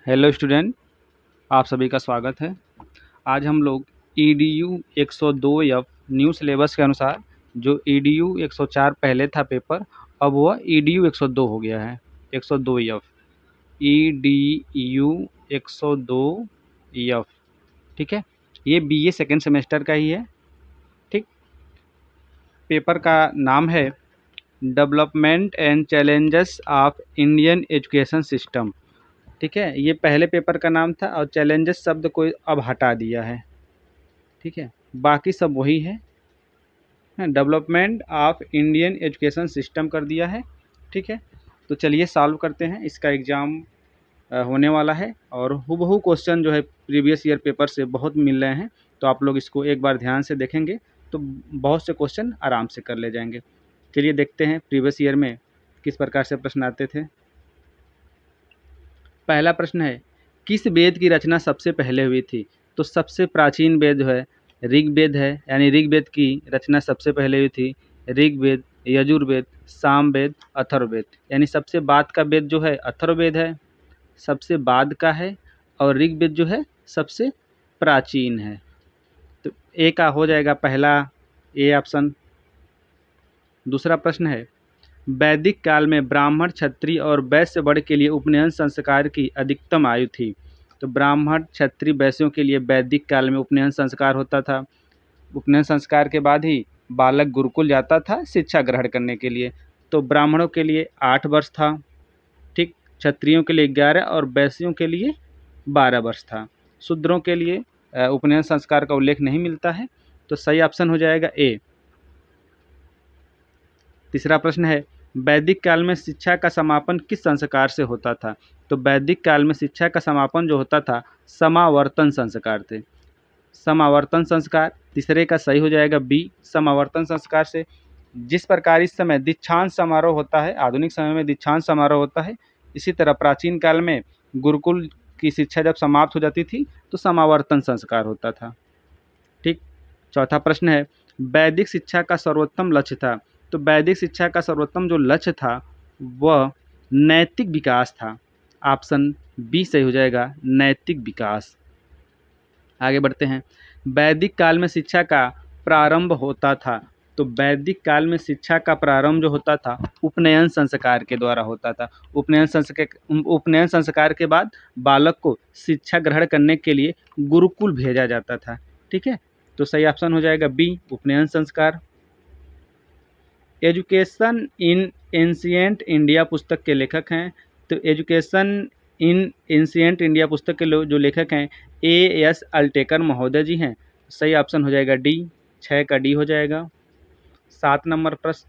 Hello student, आप सभी का स्वागत है। आज हम लोग EDU 102F न्यू सिलेबस के अनुसार जो EDU 104 पहले था पेपर, अब वह EDU 102 हो गया है। 102F EDU 102F, ठीक है। ये BA सेकेंड सेमेस्टर का ही है, ठीक। पेपर का नाम है development and challenges of Indian education system, ठीक है। ये पहले पेपर का नाम था और चैलेंजेस शब्द को अब हटा दिया है, ठीक है। बाकी सब वही है, development of Indian education system कर दिया है, ठीक है। तो चलिए सॉल्व करते हैं। इसका एग्ज़ाम होने वाला है और हूबहू क्वेश्चन जो है प्रीवियस ईयर पेपर से बहुत मिल रहे हैं, तो आप लोग इसको एक बार ध्यान से देखेंगे तो बहुत से क्वेश्चन आराम से कर ले जाएंगे। चलिए देखते हैं प्रीवियस ईयर में किस प्रकार से प्रश्न आते थे। पहला प्रश्न है, किस वेद की रचना सबसे पहले हुई थी? तो सबसे प्राचीन वेद जो है ऋग्वेद है, यानी ऋग्वेद की रचना सबसे पहले हुई थी। ऋग्वेद, यजुर्वेद, सामवेद, अथर्ववेद, यानी सबसे बाद का वेद जो है अथर्ववेद है, सबसे बाद का है, और ऋग्वेद जो है सबसे प्राचीन है। तो ए का हो जाएगा पहला ए ऑप्शन। दूसरा प्रश्न है, वैदिक काल में ब्राह्मण, क्षत्रिय और वैश्य वर्ग के लिए उपनयन संस्कार की अधिकतम आयु थी। तो ब्राह्मण, क्षत्रिय, वैश्यों के लिए वैदिक काल में उपनयन संस्कार होता था। उपनयन संस्कार के बाद ही बालक गुरुकुल जाता था शिक्षा ग्रहण करने के लिए। तो ब्राह्मणों के लिए 8 वर्ष था, ठीक। क्षत्रियों के लिए 11 और वैश्यों के लिए 12 वर्ष था। शूद्रों के लिए उपनयन संस्कार का उल्लेख नहीं मिलता है, तो सही ऑप्शन हो जाएगा ए। तीसरा प्रश्न है, वैदिक काल में शिक्षा का समापन किस संस्कार से होता था? तो वैदिक काल में शिक्षा का समापन जो होता था समावर्तन संस्कार थे। समावर्तन संस्कार तीसरे का सही हो जाएगा बी, समावर्तन संस्कार से। जिस प्रकार इस समय दीक्षांत समारोह होता है, आधुनिक समय में दीक्षांत समारोह होता है, इसी तरह प्राचीन काल में गुरुकुल की शिक्षा जब समाप्त हो जाती थी तो समावर्तन संस्कार होता था, ठीक। चौथा प्रश्न है, वैदिक शिक्षा का सर्वोत्तम लक्ष्य था। तो वैदिक शिक्षा का सर्वोत्तम जो लक्ष्य था वह नैतिक विकास था। ऑप्शन बी सही हो जाएगा, नैतिक विकास। आगे बढ़ते हैं, वैदिक काल में शिक्षा का प्रारंभ होता था। तो वैदिक काल में शिक्षा का प्रारंभ जो होता था उपनयन संस्कार के द्वारा होता था। उपनयन संस्कार के बाद बालक को शिक्षा ग्रहण करने के लिए गुरुकुल भेजा जाता था, ठीक है। तो सही ऑप्शन हो जाएगा बी, उपनयन संस्कार। एजुकेशन इन एंशिएंट इंडिया पुस्तक के लेखक हैं। तो एजुकेशन इन एंशिएंट इंडिया पुस्तक के जो लेखक हैं A.S. अल्टेकर महोदय जी हैं। सही ऑप्शन हो जाएगा डी, 6 का डी हो जाएगा। 7 नंबर प्रश्न,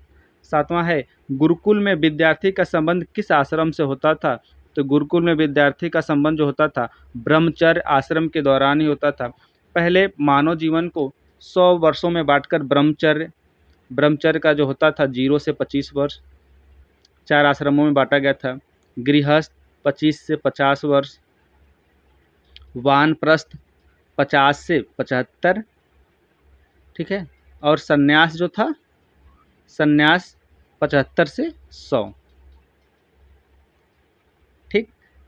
सातवां है, गुरुकुल में विद्यार्थी का संबंध किस आश्रम से होता था? तो गुरुकुल में विद्यार्थी का संबंध जो होता था ब्रह्मचर्य आश्रम के दौरान ही होता था। पहले मानव जीवन को 100 वर्षों में बांटकर ब्रह्मचर्य का जो होता था 0 से 25 वर्ष 4 आश्रमों में बांटा गया था। गृहस्थ 25 से 50 वर्ष, वानप्रस्थ 50 से 75, ठीक है। और सन्यास जो था, सन्यास 75 से 100, ठीक।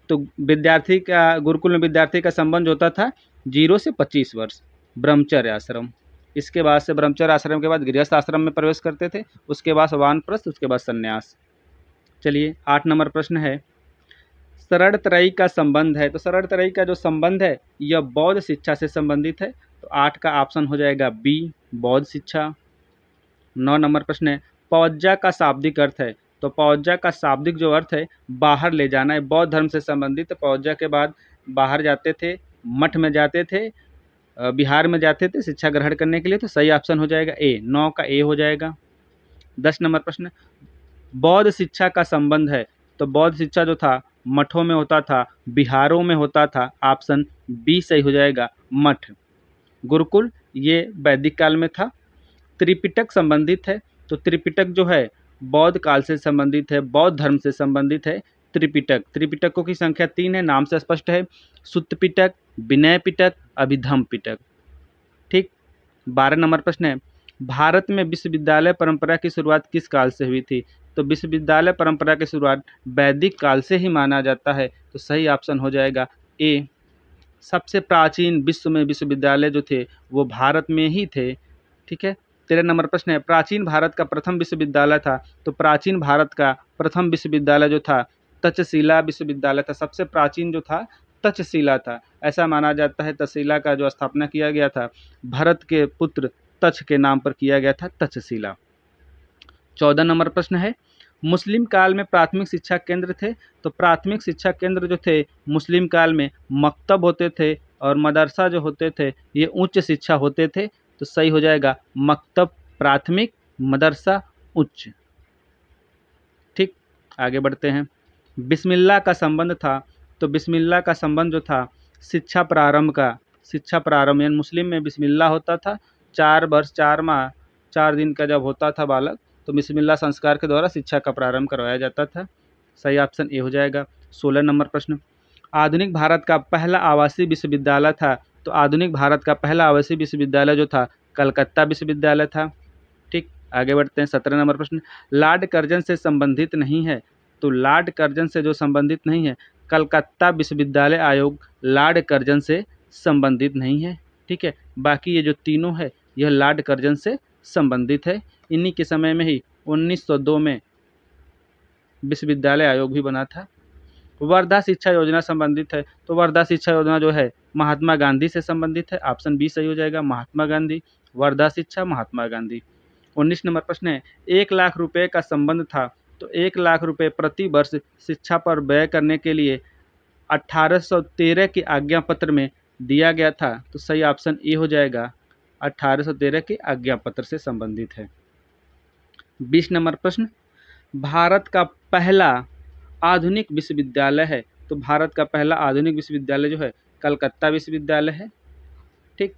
तो विद्यार्थी का गुरुकुल में विद्यार्थी का संबंध होता था 0 से 25 वर्ष, ब्रह्मचर्य आश्रम। इसके बाद से ब्रह्मचर्य आश्रम के बाद गृहस्थ आश्रम में प्रवेश करते थे, उसके बाद वानप्रस्थ, उसके बाद सन्यास। चलिए 8 नंबर प्रश्न है, शरणत्रयी का संबंध है। तो शरणत्रयी का जो संबंध है यह बौद्ध शिक्षा से संबंधित है। तो 8 का ऑप्शन हो जाएगा बी, बौद्ध शिक्षा। 9 नंबर प्रश्न है, पौज्जा का शाब्दिक अर्थ है। तो पौज्जा का शाब्दिक जो अर्थ है बाहर ले जाना है, बौद्ध धर्म से संबंधित। पौज्जा के बाद बाहर जाते थे, मठ में जाते थे, बिहार में जाते थे शिक्षा ग्रहण करने के लिए। तो सही ऑप्शन हो जाएगा ए, 9 का ए हो जाएगा। 10 नंबर प्रश्न, बौद्ध शिक्षा का संबंध है। तो बौद्ध शिक्षा जो था मठों में होता था, बिहारों में होता था। ऑप्शन बी सही हो जाएगा, मठ। गुरुकुल ये वैदिक काल में था। त्रिपिटक संबंधित है। तो त्रिपिटक जो है बौद्ध काल से संबंधित है, बौद्ध धर्म से संबंधित है। त्रिपिटकों की संख्या 3 है, नाम से स्पष्ट है, सुत्त पिटक, विनय पिटक, अभिधम पिटक, ठीक। 12 नंबर प्रश्न है, भारत में विश्वविद्यालय परंपरा की शुरुआत किस काल से हुई थी? तो विश्वविद्यालय परंपरा की शुरुआत वैदिक काल से ही माना जाता है। तो सही ऑप्शन हो जाएगा ए। सबसे प्राचीन विश्व में विश्वविद्यालय जो थे वो भारत में ही थे। ठीक है। 13 नंबर प्रश्न है, प्राचीन भारत का प्रथम विश्वविद्यालय था। तो प्राचीन भारत का प्रथम विश्वविद्यालय जो था तक्षशिला विश्वविद्यालय था। सबसे प्राचीन जो था तक्षशिला था। ऐसा माना जाता है तक्षशिला का जो स्थापना किया गया था भरत के पुत्र तक्ष के नाम पर किया गया था, तक्षशिला। 14 नंबर प्रश्न है, मुस्लिम काल में प्राथमिक शिक्षा केंद्र थे। तो प्राथमिक शिक्षा केंद्र जो थे मुस्लिम काल में मकतब होते थे और मदरसा जो होते थे ये उच्च शिक्षा होते थे। तो सही हो जाएगा मकतब प्राथमिक, मदरसा उच्च। ठीक, आगे बढ़ते हैं। बिस्मिल्लाह का संबंध था। तो बिस्मिल्लाह का संबंध जो था शिक्षा प्रारंभ यानी मुस्लिम में बिस्मिल्लाह होता था। 4 वर्ष 4 माह 4 दिन का जब होता था बालक तो बिस्मिल्लाह संस्कार के द्वारा शिक्षा का प्रारंभ करवाया जाता था। सही ऑप्शन ए हो जाएगा। 16 नंबर प्रश्न, आधुनिक भारत का पहला आवासीय विश्वविद्यालय था। तो आधुनिक भारत का पहला आवासीय विश्वविद्यालय जो था कलकत्ता विश्वविद्यालय था। ठीक, आगे बढ़ते हैं। 17 नंबर प्रश्न, लॉर्ड कर्जन से संबंधित नहीं है। तो लॉर्ड कर्जन से जो संबंधित नहीं है, कलकत्ता विश्वविद्यालय आयोग लॉर्ड कर्जन से संबंधित नहीं है। ठीक है, बाकी ये जो तीनों है यह लॉर्ड कर्जन से संबंधित है। इन्हीं के समय में ही 1902 में विश्वविद्यालय आयोग भी बना था। वर्धा शिक्षा योजना संबंधित है। तो वर्धा शिक्षा योजना जो है महात्मा गांधी से संबंधित है। ऑप्शन बी सही हो जाएगा, महात्मा गांधी। वर्धा शिक्षा महात्मा गांधी। 19 नंबर प्रश्न है, 1 लाख रुपए का संबंध था। तो 1 लाख रुपए प्रति वर्ष शिक्षा पर व्यय करने के लिए 1813 के आज्ञा पत्र में दिया गया था। तो सही ऑप्शन ए हो जाएगा, 1813 के आज्ञा पत्र से संबंधित है। 20 नंबर प्रश्न, भारत का पहला आधुनिक विश्वविद्यालय है। तो भारत का पहला आधुनिक विश्वविद्यालय जो है कलकत्ता विश्वविद्यालय है। ठीक,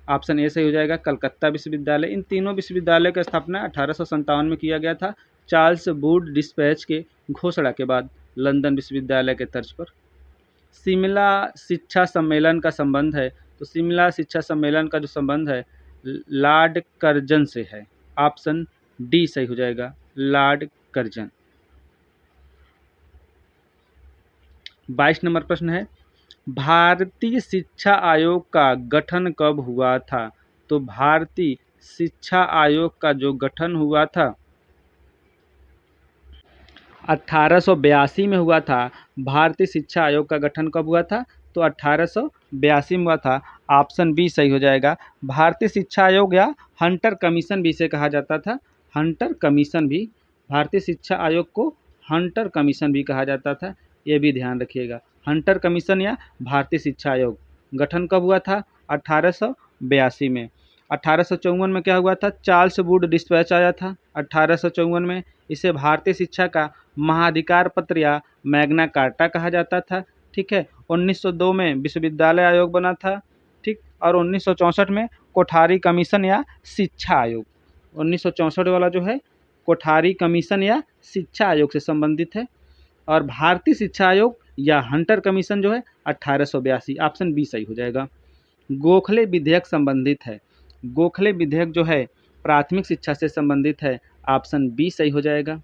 ऑप्शन ए सही हो जाएगा, कलकत्ता विश्वविद्यालय। इन तीनों विश्वविद्यालयों की स्थापना 1857 में किया गया था चार्ल्स वुड डिस्पैच के घोषणा के बाद लंदन विश्वविद्यालय के तर्ज पर। शिमला शिक्षा सम्मेलन का संबंध है। तो शिमला शिक्षा सम्मेलन का जो संबंध है लॉर्ड कर्जन से है। ऑप्शन डी सही हो जाएगा, लॉर्ड कर्जन। 22 नंबर प्रश्न है, भारतीय शिक्षा आयोग का गठन कब हुआ था। तो भारतीय शिक्षा आयोग का जो गठन हुआ था 1882 में हुआ था। भारतीय शिक्षा आयोग का गठन कब हुआ था। तो 1882 में हुआ था। ऑप्शन बी सही हो जाएगा, भारतीय शिक्षा आयोग या हंटर कमीशन भी इसे कहा जाता था। हंटर कमीशन भी, भारतीय शिक्षा आयोग को हंटर कमीशन भी कहा जाता था, ये भी ध्यान रखिएगा। हंटर कमीशन या भारतीय शिक्षा आयोग गठन कब हुआ था 1882 में। 1854 में क्या हुआ था, चार्ल्स वुड डिस्पैच आया था 1854 में। इसे भारतीय शिक्षा का महाधिकार पत्र या मैग्ना कार्टा कहा जाता था। ठीक है, 1902 में विश्वविद्यालय आयोग बना था। ठीक, और 1964 में कोठारी कमीशन या शिक्षा आयोग, 1964 वाला जो है कोठारी कमीशन या शिक्षा आयोग से संबंधित है। और भारतीय शिक्षा आयोग या हंटर कमीशन जो है 1882। ऑप्शन बी सही हो जाएगा। गोखले विधेयक संबंधित है। गोखले विधेयक जो है प्राथमिक शिक्षा से संबंधित है। ऑप्शन बी सही हो जाएगा।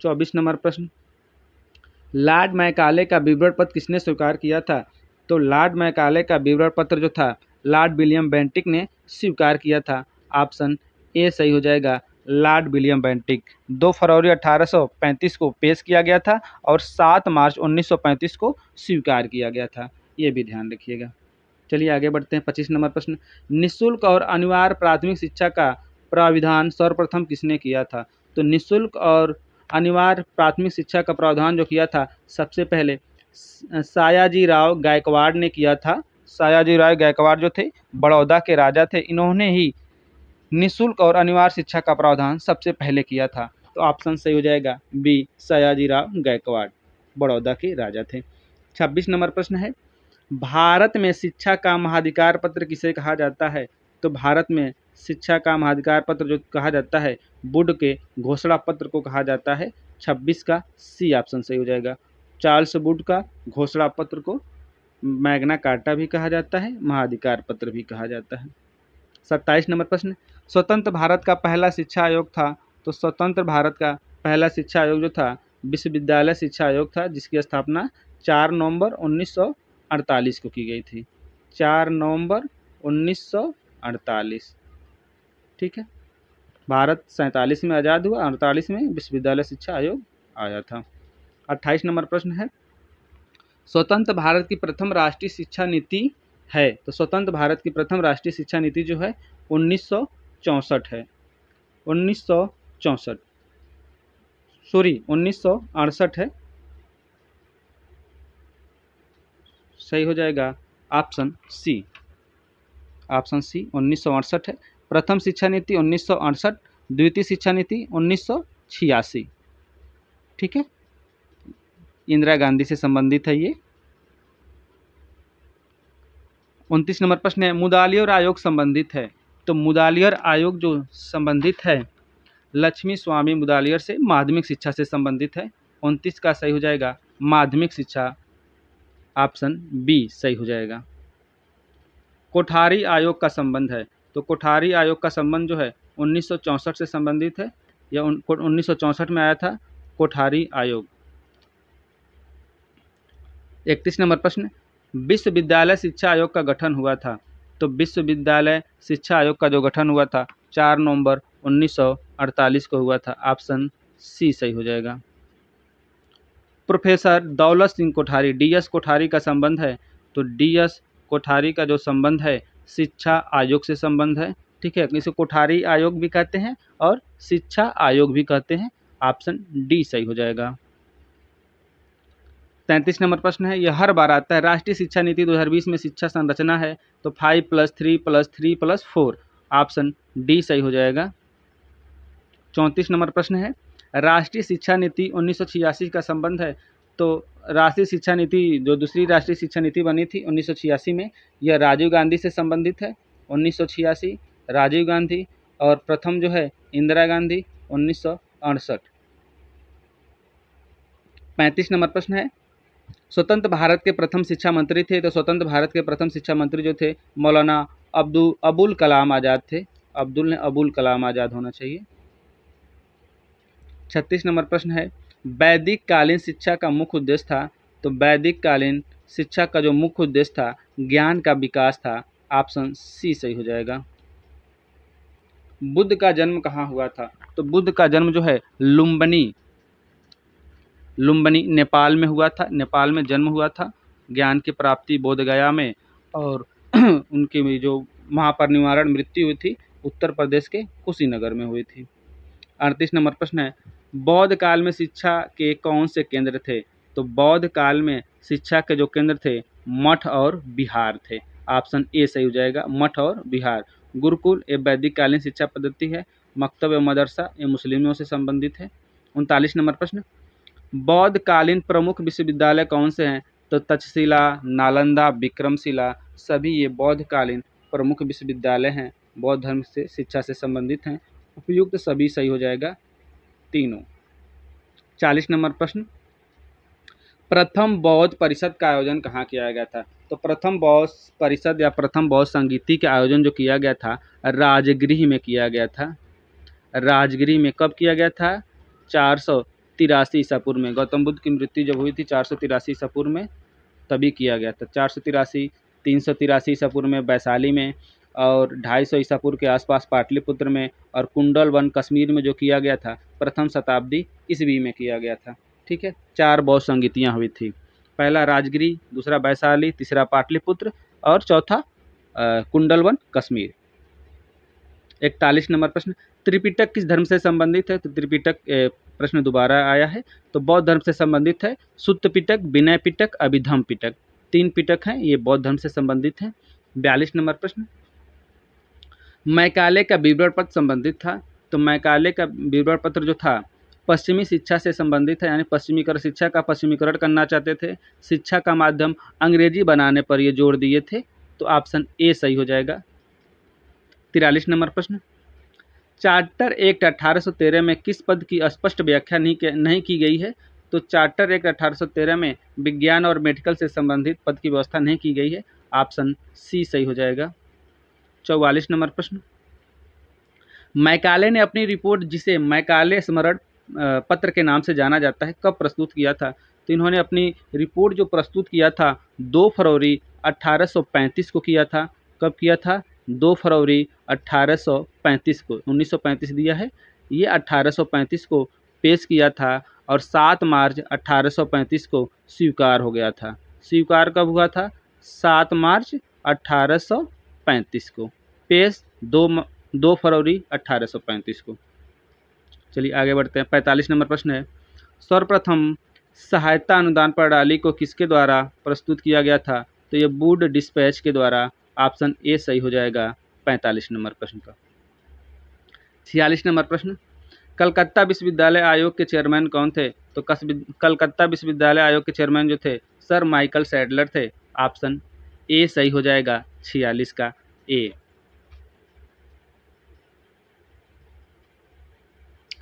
24 नंबर प्रश्न, लॉर्ड मैकाले का विवरण पत्र किसने स्वीकार किया था। तो लॉर्ड मैकाले का विवरण पत्र जो था लॉर्ड विलियम बेंटिक ने स्वीकार किया था। ऑप्शन ए सही हो जाएगा, लॉर्ड विलियम बेंटिक। 2 फरवरी 1835 को पेश किया गया था और 7 मार्च 1935 को स्वीकार किया गया था, ये भी ध्यान रखिएगा। चलिए आगे बढ़ते हैं। 25 नंबर प्रश्न, निःशुल्क और अनिवार्य प्राथमिक शिक्षा का प्राविधान सर्वप्रथम किसने किया था। तो निःशुल्क और अनिवार्य प्राथमिक शिक्षा का प्रावधान जो किया था सबसे पहले सयाजीराव गायकवाड़ ने किया था। सयाजीराव गायकवाड़ जो थे बड़ौदा के राजा थे, इन्होंने ही निःशुल्क और अनिवार्य शिक्षा का प्रावधान सबसे पहले किया था। तो ऑप्शन सही हो जाएगा बी, सयाजीराव गायकवाड़ बड़ौदा के राजा थे। 26 नंबर प्रश्न है, भारत में शिक्षा का महाधिकार पत्र किसे कहा जाता है। तो भारत में शिक्षा का महाधिकार पत्र जो कहा जाता है वुड के घोषणा पत्र को कहा जाता है। 26 का सी ऑप्शन सही हो जाएगा। चार्ल्स वुड का घोषणा पत्र को मैग्ना कार्टा भी कहा जाता है, महाधिकार पत्र भी कहा जाता है। 27 नंबर प्रश्न, स्वतंत्र भारत का पहला शिक्षा आयोग था। तो स्वतंत्र भारत का पहला शिक्षा आयोग जो था विश्वविद्यालय शिक्षा आयोग था, जिसकी स्थापना 4 नवंबर 1948 को की गई थी। 4 नवंबर 1948। ठीक है, भारत 47 में आज़ाद हुआ, 48 में विश्वविद्यालय शिक्षा आयोग आया था। 28 नंबर प्रश्न है, स्वतंत्र भारत की प्रथम राष्ट्रीय शिक्षा नीति है। तो स्वतंत्र भारत की प्रथम राष्ट्रीय शिक्षा नीति जो है 1964 है। 1964 सॉरी 1968 है। सही हो जाएगा ऑप्शन सी। ऑप्शन सी 1968 है। प्रथम शिक्षा नीति 1968, द्वितीय शिक्षा नीति 1986। ठीक है, इंदिरा गांधी से संबंधित है ये। 29 नंबर प्रश्न है, मुदालियर आयोग संबंधित है। तो मुदालियर आयोग जो संबंधित है लक्ष्मी स्वामी मुदालियर से माध्यमिक शिक्षा से संबंधित है। 29 का सही हो जाएगा माध्यमिक शिक्षा, ऑप्शन बी सही हो जाएगा। कोठारी आयोग का संबंध है। तो कोठारी आयोग का संबंध जो है 1964 से संबंधित है। यह 1964 में आया था कोठारी आयोग। 31 नंबर प्रश्न, विश्वविद्यालय शिक्षा आयोग का गठन हुआ था। तो विश्वविद्यालय शिक्षा आयोग का जो गठन हुआ था 4 नवंबर 1948 को हुआ था। ऑप्शन सी सही हो जाएगा। प्रोफेसर दौलत सिंह कोठारी डीएस कोठारी का संबंध है। तो डीएस कोठारी का जो संबंध है शिक्षा आयोग से संबंध है। ठीक है, इसे कोठारी आयोग भी कहते हैं और शिक्षा आयोग भी कहते हैं। ऑप्शन डी सही हो जाएगा। 33 नंबर प्रश्न है, यह हर बार आता है, राष्ट्रीय शिक्षा नीति 2020 में शिक्षा संरचना है। तो 5+3+3+4, ऑप्शन डी सही हो जाएगा। 34 नंबर प्रश्न है, राष्ट्रीय शिक्षा नीति 1986 का संबंध है। तो राष्ट्रीय शिक्षा नीति जो दूसरी राष्ट्रीय शिक्षा नीति बनी थी 1986 में, यह राजीव गांधी से संबंधित है। 1986 राजीव गांधी, और प्रथम जो है इंदिरा गांधी 1968। 35 नंबर प्रश्न है, स्वतंत्र भारत के प्रथम शिक्षा मंत्री थे। तो स्वतंत्र भारत के प्रथम शिक्षा मंत्री जो थे मौलाना अबुल कलाम आज़ाद थे। अबुल कलाम आज़ाद होना चाहिए। 36 नंबर प्रश्न है, वैदिक कालीन शिक्षा का मुख्य उद्देश्य था। तो वैदिक कालीन शिक्षा का जो मुख्य उद्देश्य था ज्ञान का विकास था। ऑप्शन सी सही हो जाएगा। बुद्ध का जन्म कहाँ हुआ था। तो बुद्ध का जन्म जो है लुम्बिनी नेपाल में हुआ था। नेपाल में जन्म हुआ था। ज्ञान की प्राप्ति बोधगया में, और उनकी जो महापरिनिर्वाण मृत्यु हुई थी उत्तर प्रदेश के कुशीनगर में हुई थी। 38 नंबर प्रश्न है, बौद्ध काल में शिक्षा के कौन से केंद्र थे। तो बौद्ध काल में शिक्षा के जो केंद्र थे मठ और बिहार थे। ऑप्शन ए सही हो जाएगा, मठ और बिहार। गुरुकुल ये वैदिक कालीन शिक्षा पद्धति है। मकतब व मदरसा ये मुस्लिमों से संबंधित है। 39 नंबर प्रश्न, बौद्ध कालीन प्रमुख विश्वविद्यालय कौन से हैं। तो तक्षशिला, नालंदा, विक्रमशिला, सभी ये बौद्ध कालीन प्रमुख विश्वविद्यालय हैं, बौद्ध धर्म से शिक्षा से संबंधित हैं। उपयुक्त सभी सही हो जाएगा तीनों। 40 नंबर प्रश्न, प्रथम बौद्ध परिषद का आयोजन कहाँ किया गया था। तो प्रथम बौद्ध परिषद या प्रथम बौद्ध संगीति का आयोजन जो किया गया था राजगृह में किया गया था। राजगृह में कब किया गया था। 483 ईसा पूर्व में। गौतम बुद्ध की मृत्यु जब हुई थी 483 ईसा पूर्व में, तभी किया गया था। 483, 383 ईसा पूर्व में वैशाली में, और 250 ईसा पूर्व के आसपास पाटलिपुत्र में, और कुंडल वन कश्मीर में जो किया गया था प्रथम शताब्दी ईस्वी में किया गया था। ठीक है, 4 बौद्ध संगीतियाँ हुई थी। पहला राजगिरी, दूसरा वैशाली, तीसरा पाटलिपुत्र, और चौथा कुंडलवन कश्मीर। 41 नंबर प्रश्न, त्रिपिटक किस धर्म से संबंधित है। तो त्रिपिटक प्रश्न दोबारा आया है, तो बौद्ध धर्म से संबंधित है। सुत्त पिटक, विनय पिटक, अभिधम पिटक, 3 पिटक हैं, ये बौद्ध धर्म से संबंधित हैं। 42 नंबर प्रश्न, मैकाले का विवरण पत्र संबंधित था। तो मैकाले का विवरण पत्र जो था पश्चिमी शिक्षा से संबंधित है, यानी पश्चिमीकरण, शिक्षा का पश्चिमीकरण करना चाहते थे। शिक्षा का माध्यम अंग्रेजी बनाने पर ये जोर दिए थे। तो ऑप्शन ए सही हो जाएगा। 43 नंबर प्रश्न, चार्टर एक्ट 1813 में किस पद की स्पष्ट व्याख्या नहीं की गई है। तो चार्टर एक्ट 1813 में विज्ञान और मेडिकल से संबंधित पद की व्यवस्था नहीं की गई है। ऑप्शन सी सही हो जाएगा। 44 नंबर प्रश्न, मैकाले ने अपनी रिपोर्ट, जिसे मैकाले स्मरण पत्र के नाम से जाना जाता है, कब प्रस्तुत किया था? तो इन्होंने अपनी रिपोर्ट जो प्रस्तुत किया था 2 फरवरी 1835 को किया था। कब किया था? 2 फरवरी 1835 को, 1935 दिया है, ये 1835 को पेश किया था और 7 मार्च 1835 को स्वीकार हो गया था। स्वीकार कब हुआ था? 7 मार्च 1835 को, पेश 2 फरवरी 1835 को। चलिए आगे बढ़ते हैं। 45 नंबर प्रश्न है, सर्वप्रथम सहायता अनुदान प्रणाली को किसके द्वारा प्रस्तुत किया गया था? तो ये वुड डिस्पैच के द्वारा। ऑप्शन ए सही हो जाएगा 45 नंबर प्रश्न का। 46 नंबर प्रश्न, कलकत्ता विश्वविद्यालय आयोग के चेयरमैन कौन थे? तो कलकत्ता विश्वविद्यालय आयोग के चेयरमैन जो थे सर माइकल सैडलर थे। ऑप्शन ए सही हो जाएगा 46 का ए।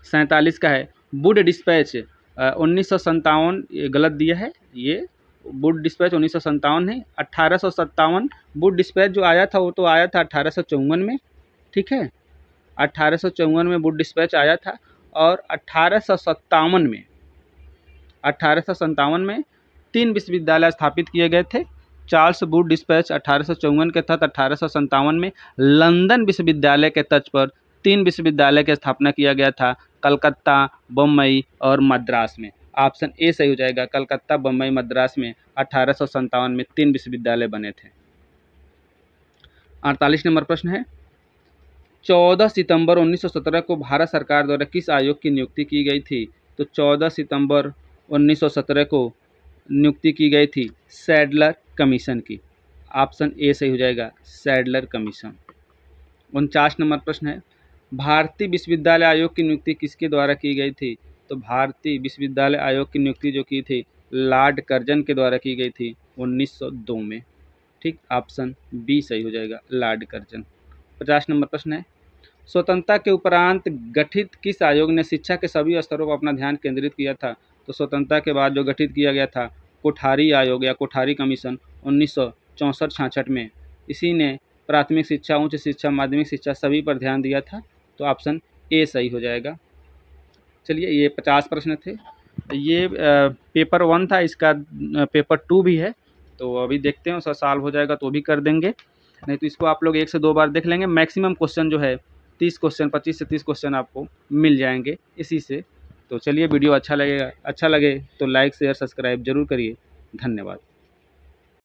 47 का है, वुड डिस्पैच 1957, गलत दिया है, ये वुड डिस्पैच 1957 है, 1857 वुड डिस्पैच जो आया था वो तो आया था 1854 में, ठीक है, 1854 में वुड डिस्पैच आया था। और 1857 में 3 विश्वविद्यालय स्थापित किए गए थे। चार्ल्स वुड डिस्पैच 1854 के तहत 1857 में लंदन विश्वविद्यालय के तर्ज पर 3 विश्वविद्यालय की स्थापना किया गया था, कलकत्ता, बम्बई और मद्रास में। ऑप्शन ए सही हो जाएगा, कलकत्ता, बम्बई, मद्रास में 1857 में 3 विश्वविद्यालय बने थे। 48 नंबर प्रश्न है, 14 सितंबर 1917 को भारत सरकार द्वारा किस आयोग की नियुक्ति की गई थी? तो 14 सितंबर 1917 को नियुक्ति की गई थी सैडलर कमीशन की। ऑप्शन ए सही हो जाएगा, सैडलर कमीशन। 49 नंबर प्रश्न है, भारतीय विश्वविद्यालय आयोग की नियुक्ति किसके द्वारा की गई थी? तो भारतीय विश्वविद्यालय आयोग की नियुक्ति जो की थी लॉर्ड कर्जन के द्वारा की गई थी 1902 में, ठीक। ऑप्शन बी सही हो जाएगा, लॉर्ड कर्जन। 50 नंबर प्रश्न है, स्वतंत्रता के उपरांत गठित किस आयोग ने शिक्षा के सभी स्तरों पर अपना ध्यान केंद्रित किया था? तो स्वतंत्रता के बाद जो गठित किया गया था कोठारी आयोग या कोठारी कमीशन 1964-66 में, इसी ने प्राथमिक शिक्षा, उच्च शिक्षा, माध्यमिक शिक्षा सभी पर ध्यान दिया था। तो ऑप्शन ए सही हो जाएगा। चलिए ये 50 प्रश्न थे। ये पेपर 1 था, इसका पेपर 2 भी है, तो अभी देखते हैं, उसका सॉल्व हो जाएगा तो भी कर देंगे, नहीं तो इसको आप लोग 1 से 2 बार देख लेंगे। मैक्सिमम क्वेश्चन जो है 30 क्वेश्चन, 25 से 30 क्वेश्चन आपको मिल जाएंगे इसी से। तो चलिए वीडियो अच्छा लगे तो लाइक शेयर सब्सक्राइब जरूर करिए। धन्यवाद।